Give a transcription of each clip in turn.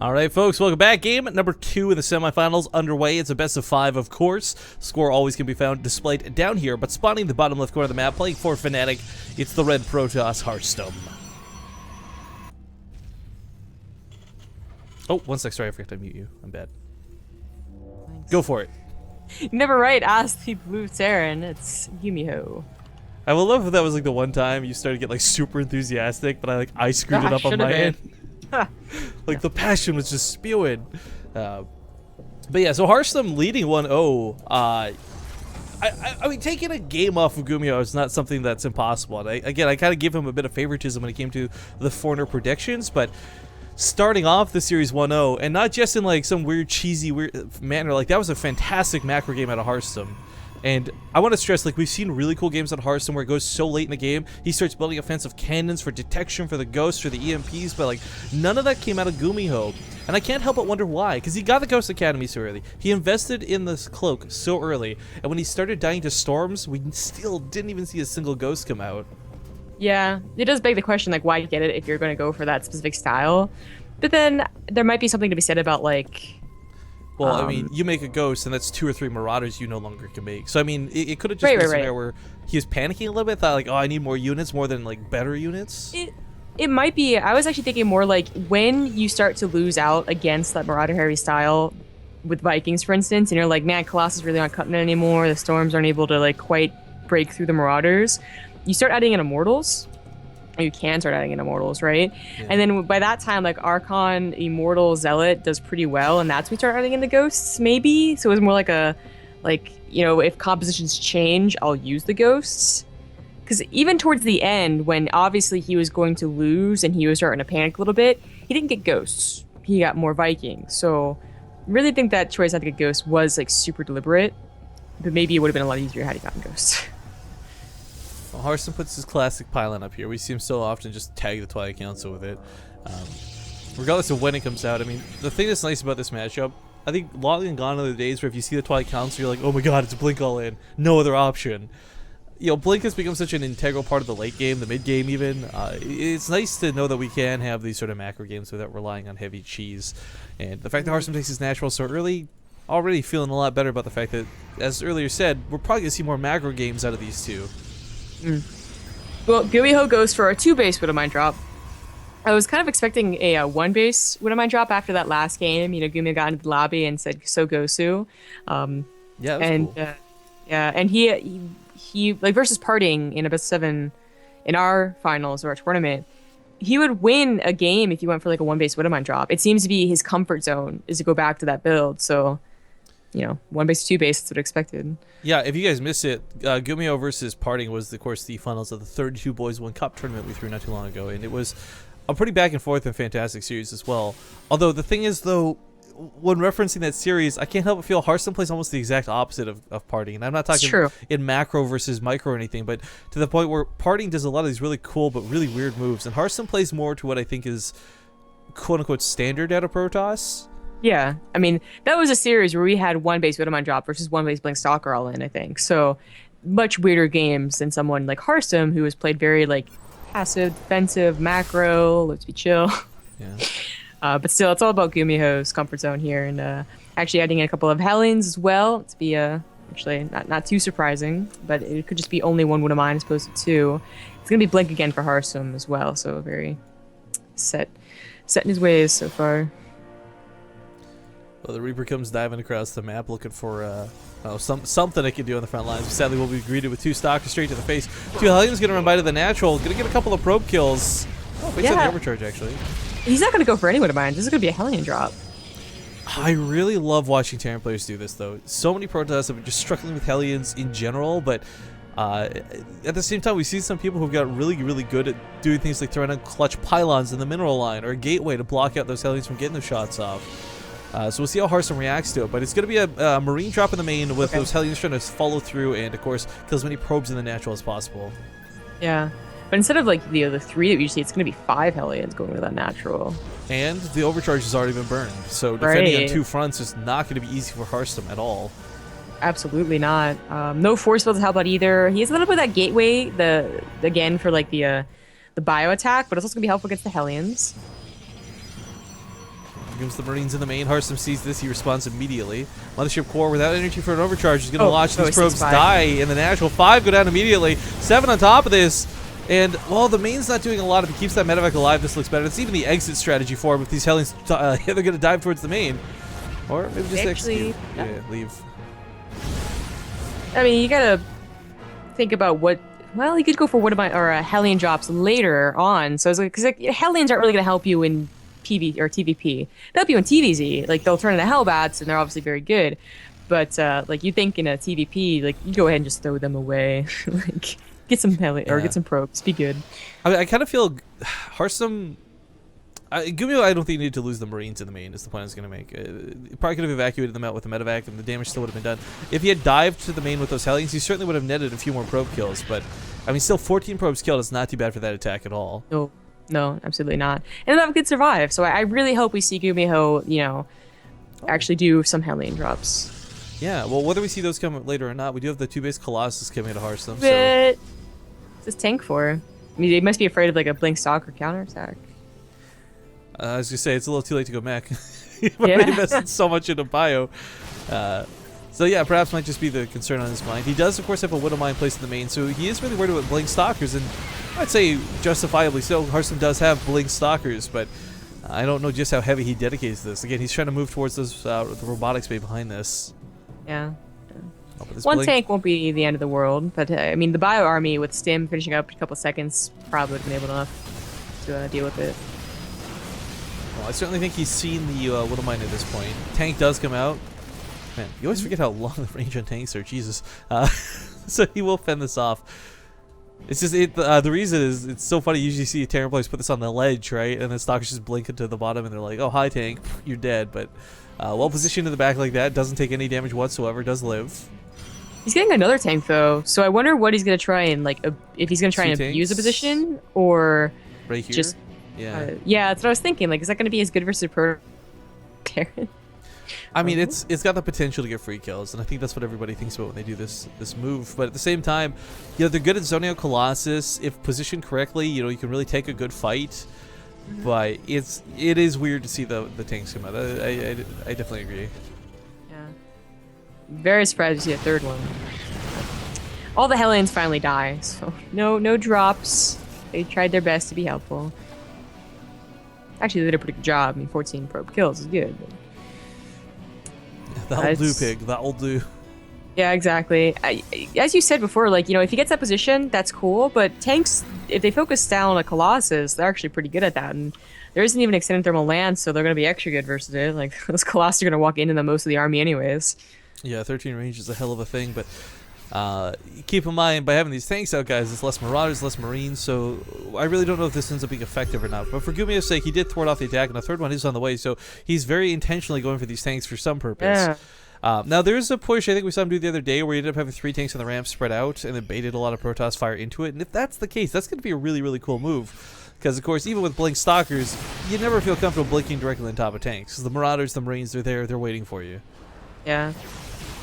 All right, folks, welcome back. Game number 2 in the semifinals underway. It's a best of 5, of course. Score always can be found displayed down here, but spawning the bottom left corner of the map, playing for Fnatic, it's the red Protoss Harstem. Oh, one sec, sorry, I forgot to mute you. I'm bad. Thanks. Go for it. Never right, ask the blue Terran. It's Gumiho. I will love if that was like the one time you started to get like super enthusiastic, but I screwed it up on my end. Like the passion was just spewing. But yeah, so Harstem leading 1-0. I mean, taking a game off of Gumiho is not something that's impossible. And again, I kind of give him a bit of favoritism when it came to the foreigner predictions, but starting off the series 1-0, and not just in like some weird cheesy manner, like that was a fantastic macro game out of Harstem. And I want to stress, like, we've seen really cool games on Harstem where it goes so late in the game, he starts building offensive cannons for detection, for the ghosts, for the EMPs, but, like, none of that came out of Gumiho. And I can't help but wonder why, because he got the Ghost Academy so early. He invested in this cloak so early, and when he started dying to storms, we still didn't even see a single ghost come out. Yeah, it does beg the question, like, why get it if you're going to go for that specific style? But then there might be something to be said about, like... Well, I mean, you make a ghost, and that's 2 or 3 Marauders you no longer can make. So, I mean, it could have just been a scenario where he was panicking a little bit, thought, like, oh, I need more units, more than, like, better units. It might be. I was actually thinking more like when you start to lose out against that Marauder Harry style with Vikings, for instance, and you're like, man, Colossus really aren't cutting it anymore. The Storms aren't able to, like, quite break through the Marauders. You start adding in Immortals. You can start adding in Immortals, right? Yeah. And then by that time, like, Archon, Immortal, Zealot does pretty well, and that's when we start adding in the Ghosts, maybe? So it was more like a, like, you know, if compositions change, I'll use the Ghosts. Because even towards the end, when obviously he was going to lose and he was starting to panic a little bit, he didn't get Ghosts. He got more Vikings. So I really think that choice not to get Ghosts was, like, super deliberate, but maybe it would have been a lot easier had he gotten Ghosts. Well, Harstem puts his classic pylon up here. We see him so often just tag the Twilight Council with it. Regardless of when it comes out, I mean, the thing that's nice about this matchup, I think long and gone are the days where if you see the Twilight Council, you're like, oh my god, it's Blink all in. No other option. You know, Blink has become such an integral part of the late game, the mid game even. It's nice to know that we can have these sort of macro games without relying on heavy cheese. And the fact that Harstem takes his natural so early, already feeling a lot better about the fact that, as earlier said, we're probably going to see more macro games out of these two. Well, Gumiho goes for a 2-base Widowmine drop. I was kind of expecting a 1-base Widowmine drop after that last game. You know, Gumiho got into the lobby and said, "So Gosu." Yeah, that was cool. Yeah, and he like versus Parting in a best 7 in our finals or our tournament, he would win a game if he went for like a 1-base Widowmine drop. It seems to be his comfort zone is to go back to that build. So, you know, 1-base, 2-base, that's what I expected. Yeah, if you guys missed it, Gumiho versus Parting was, of course, the finals of the 32 Boys 1 Cup tournament we threw not too long ago, and it was a pretty back and forth and fantastic series as well. Although the thing is, though, when referencing that series, I can't help but feel Harstem plays almost the exact opposite of Parting, and I'm not talking in macro versus micro or anything, but to the point where Parting does a lot of these really cool but really weird moves, and Harstem plays more to what I think is quote-unquote standard out of Protoss. Yeah, I mean, that was a series where we had 1-base Widowmine drop versus 1-base Blink Stalker all in, I think. So, much weirder games than someone like Harstem, who has played very, like, passive, defensive, macro, let's be chill. Yeah. But still, it's all about Gumiho's comfort zone here, and actually adding in a couple of Hellions as well to be, actually, not too surprising, but it could just be only 1 Widowmine as opposed to 2. It's going to be Blink again for Harstem as well, so very set in his ways so far. Well, the Reaper comes diving across the map looking for something it can do on the front lines. Sadly, we'll be greeted with 2 Stalkers straight to the face. 2 Hellions going to run by to the natural. Going to get a couple of probe kills. Oh, based on the overcharge, actually. He's not going to go for any Widowmine. This is going to be a Hellion drop. I really love watching Terran players do this, though. So many Protoss have been just struggling with Hellions in general, but at the same time, we see some people who've got really, really good at doing things like throwing on clutch pylons in the mineral line or a gateway to block out those Hellions from getting their shots off. So we'll see how Harstem reacts to it, but it's going to be a Marine drop in the main with those Hellions trying to follow through and, of course, kill as many probes in the natural as possible. Yeah, but instead of like the 3 that we see, it's going to be 5 Hellions going with that natural. And the overcharge has already been burned, so defending on 2 fronts is not going to be easy for Harstem at all. Absolutely not. No force field to help out either. He has a little bit of that gateway, again for like the bio attack, but it's also going to be helpful against the Hellions. comes the Marines in the main. Harstem sees this. He responds immediately. Mothership Core, without energy for an overcharge, is going to watch these probes die in the natural. 5 go down immediately. 7 on top of this. And while the main's not doing a lot, if he keeps that medevac alive, this looks better. It's even the exit strategy for him. If these Hellions, they're going to dive towards the main. Or maybe just execute. Yeah, leave. I mean, you got to think about what... Well, he could go for one of my Hellion drops later on. So it's like, because Hellions aren't really going to help you in PV or TVP. They'll help you in TVZ. Like, they'll turn into Hellbats, and they're obviously very good. But like, you think in a TVP, like, you go ahead and just throw them away. Like, get some Hellion or get some probes. Be good. I mean, I kind of feel Harstem. Gumiho, I don't think you need to lose the Marines in the main, is the point I was going to make. Probably could have evacuated them out with the medevac, and the damage still would have been done. If he had dived to the main with those Hellions, he certainly would have netted a few more probe kills. But, I mean, still 14 probes killed is not too bad for that attack at all. No, absolutely not. And that could survive. So I really hope we see Gumiho, you know, actually do some Hellion drops. Yeah, well, whether we see those come later or not, we do have the 2-base Colossus coming to Harstem. But what's this tank for? I mean, they must be afraid of, like, a blink stock or counterattack. I was going to say, it's a little too late to go mech. You've already invested so much into bio. So yeah, perhaps might just be the concern on his mind. He does, of course, have a Widow Mine placed in the main, so he is really worried about Blink Stalkers, and I'd say justifiably so. Harstem does have Blink Stalkers, but I don't know just how heavy he dedicates to this. Again, he's trying to move towards those, the robotics bay behind this. Yeah. One Blink tank won't be the end of the world, but I mean, the bio army with Stim finishing up in a couple seconds probably would have been able enough to deal with it. Well, I certainly think he's seen the Widow Mine at this point. Tank does come out. Man, you always forget how long the range on tanks are. Jesus. So he will fend this off. It's just the reason is it's so funny. You usually see Terran players put this on the ledge, right? And then Stalkers just blink into the bottom, and they're like, "Oh, hi tank, you're dead." But well positioned in the back like that, doesn't take any damage whatsoever. Does live. He's getting another tank though, so I wonder what he's gonna try and like if he's gonna try and abuse a position or right here. Just yeah, that's what I was thinking. Like, is that gonna be as good versus Pro Terran? I mean, it's got the potential to get free kills, and I think that's what everybody thinks about when they do this move. But at the same time, you know, they're good at zoning out Colossus. If positioned correctly, you know, you can really take a good fight. But it is weird to see the tanks come out. I definitely agree. Yeah. Very surprised to see a third one. All the Hellions finally die, so no drops. They tried their best to be helpful. Actually, they did a pretty good job. I mean, 14 probe kills is good. That'll do, pig. That'll do. Yeah, exactly. As you said before, like, you know, if he gets that position, that's cool. But tanks, if they focus down on a Colossus, they're actually pretty good at that. And there isn't even extended thermal lance, so they're going to be extra good versus it. Like, those Colossus are going to walk into the most of the army anyways. Yeah, 13 range is a hell of a thing, but keep in mind, by having these tanks out, guys, it's less Marauders, less Marines, so I really don't know if this ends up being effective or not. But for Gumiho's sake, he did thwart off the attack, and the third one is on the way, so he's very intentionally going for these tanks for some purpose. Yeah. Now, there's a push I think we saw him do the other day where he ended up having 3 tanks on the ramp spread out and then baited a lot of Protoss fire into it, and if that's the case, that's going to be a really, really cool move. Because, of course, even with Blink Stalkers, you never feel comfortable blinking directly on top of tanks. Because the Marauders, the Marines, they're there, they're waiting for you. Yeah.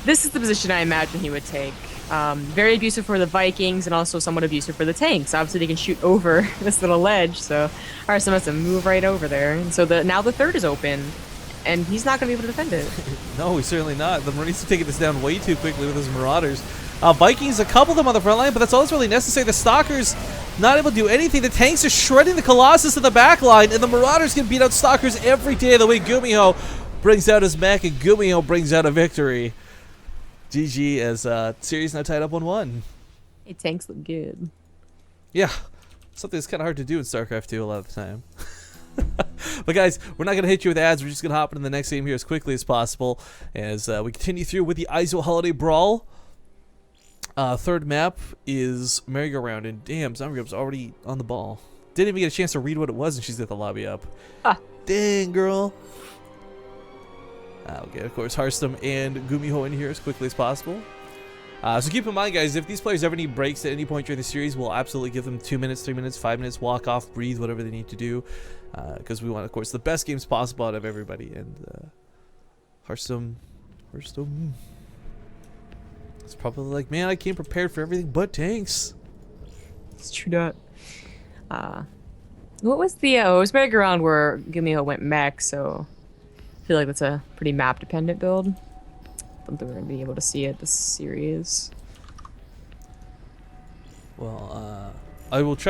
This is the position I imagine he would take. Very abusive for the Vikings and also somewhat abusive for the tanks. Obviously, they can shoot over this little ledge, so Harstem has to move right over there. And so now the third is open, and he's not going to be able to defend it. No, he's certainly not. The Marines are taking this down way too quickly with his Marauders. Vikings, a couple of them on the front line, but that's all that's really necessary. The Stalkers not able to do anything. The tanks are shredding the Colossus in the back line, and the Marauders can beat out Stalkers every day of the week. Gumiho brings out his mech, and Gumiho brings out a victory. GG, as series now tied up 1-1. Hey, tanks look good. Yeah, something that's kind of hard to do in StarCraft 2 a lot of the time. But guys, we're not going to hit you with ads. We're just going to hop into the next game here as quickly as possible as we continue through with the EIZO Holiday Brawl. Third map is Merry-Go-Round, and damn, Zombie already on the ball. Didn't even get a chance to read what it was, and she's got the lobby up. Dang, girl. Okay, of course, Harstem and Gumiho in here as quickly as possible. So keep in mind, guys, if these players ever need breaks at any point during the series, we'll absolutely give them 2 minutes, 3 minutes, 5 minutes, walk off, breathe, whatever they need to do. Because we want, of course, the best games possible out of everybody. And Harstem, it's probably like, man, I came prepared for everything but tanks. It's true that. What was the, it was Merry-Go-Round where Gumiho went mech, so feel like that's a pretty map-dependent build. I don't think we're gonna be able to see it this series. Well, I will try